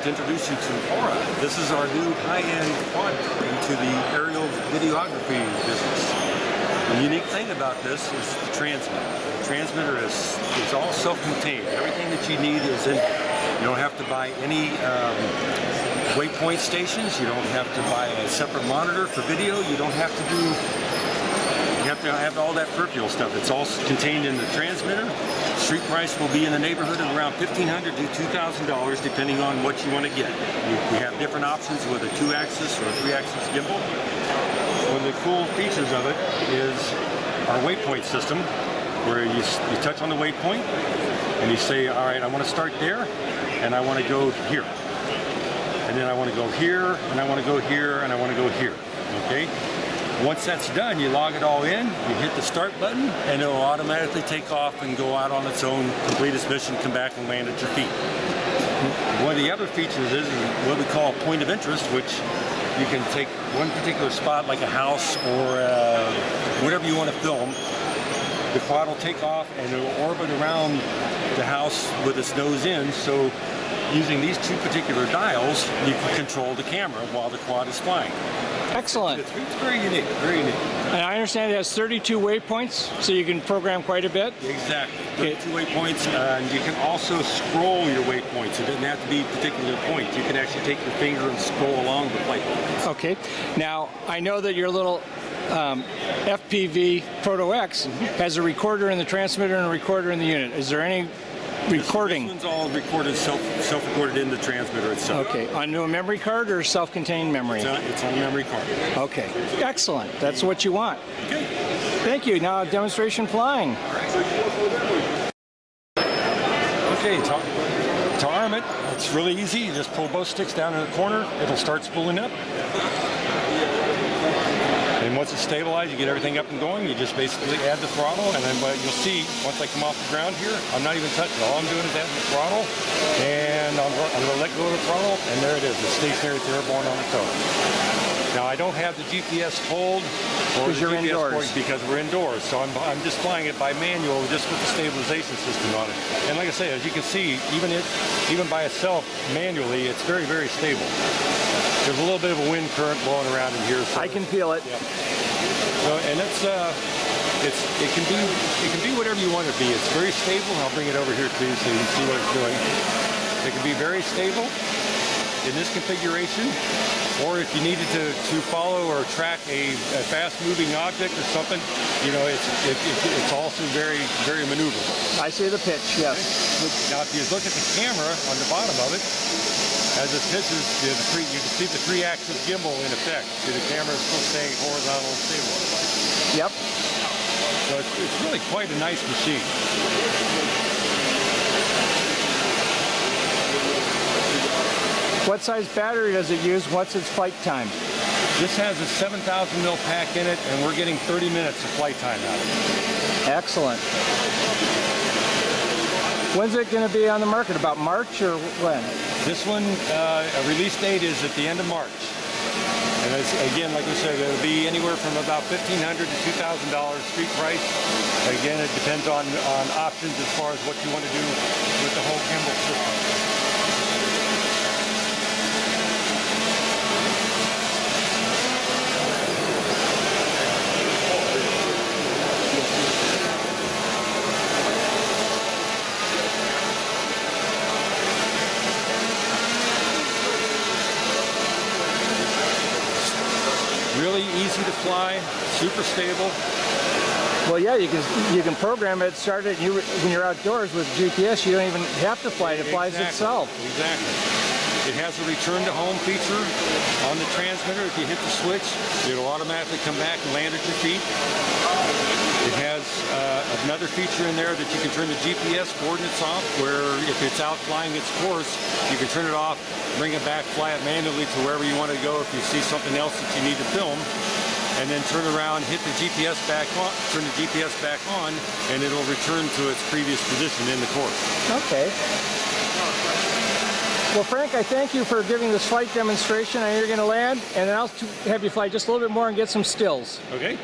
to introduce you to Ora. This is our new high-end quadcopter into the aerial videography business. The unique thing about this is the transmitter. The transmitter is all self-contained. Everything that you need is in. You don't have to buy any waypoint stations. You don't have to buy a separate monitor for video. You don't have to do. You have to have all that peripheral stuff. It's all contained in the transmitter. Street price will be in the neighborhood of around $1,500 to $2,000 depending on what you want to get. We have different options with a 2-axis or a 3-axis gimbal. One of the cool features of it is our waypoint system, where you touch on the waypoint and you say, all right, I want to start there and I want to go here. And then I want to go here and I want to go here and I want to go here. Okay? Once that's done, you log it all in, you hit the start button, and it'll automatically take off and go out on its own, complete its mission, come back and land at your feet. One of the other features is what we call a point of interest, which you can take one particular spot like a house or whatever you want to film. The quad will take off and it'll orbit around the house with its nose in, so using these two particular dials, you can control the camera while the quad is flying. Excellent. It's very unique, very unique. And I understand it has 32 waypoints, so you can program quite a bit. Exactly. 32 waypoints, and you can also scroll your waypoints. It doesn't have to be particular points. You can actually take your finger and scroll along the flight points. Okay. Now, I know that your little FPV Proto X has a recorder in the transmitter and a recorder in the unit. Is there any recording? This one's all recorded, self-recorded in the transmitter itself. Okay. Onto a memory card or self-contained memory? It's on a memory card. Okay. Excellent. That's what you want. Okay. Thank you. Now, demonstration flying. Okay, to arm it, it's really easy. You just pull both sticks down in the corner. It'll start spooling up. And once it's stabilized, you get everything up and going, you just basically add the throttle, and then you'll see, once I come off the ground here, I'm not even touching it. All I'm doing is adding the throttle, and I'm going to let go of the throttle, and there it is. It's stationary, it's airborne on its own. Now, I don't have the GPS hold or the GPS indoors. Because we're indoors, so I'm just flying it by manual, just with the stabilization system on it. And like I say, as you can see, even by itself, manually, it's very, very stable. There's a little bit of a wind current blowing around in here. So I can feel it. Yeah. So, and it can be whatever you want it to be. It's very stable. I'll bring it over here too, so you can see what it's doing. It can be very stable in this configuration, or if you needed to follow or track a fast-moving object or something, you know, it's also very, very maneuverable. I see the pitch. Yes. Now, if you look at the camera on the bottom of it, as it pitches, you can see the 3-axis gimbal in effect. See, the camera is still staying horizontal and stable. Yep. So it's really quite a nice machine. What size battery does it use? What's its flight time? This has a 7,000 mil pack in it, and we're getting 30 minutes of flight time out of it. Excellent. When's it going to be on the market? About March or when? This one, a release date is at the end of March. And it's, again, like we said, it'll be anywhere from about $1,500 to $2,000 street price. Again, it depends on options as far as what you want to do with the whole gimbal system. Really easy to fly, super stable. Well, yeah, you can program it, start it when you're outdoors with GPS. You don't even have to fly it; it flies itself. Exactly. It has a return to home feature on the transmitter. If you hit the switch, it'll automatically come back and land at your feet. It has another feature in there that you can turn the GPS coordinates off, where if it's out flying its course, you can turn it off, bring it back, fly it manually to wherever you want to go if you see something else that you need to film, and then turn around, hit the GPS back on, turn the GPS back on, and it'll return to its previous position in the course. Okay. Well, Frank, I thank you for giving this flight demonstration. I know you're going to land, and then I'll have you fly just a little bit more and get some stills. Okay.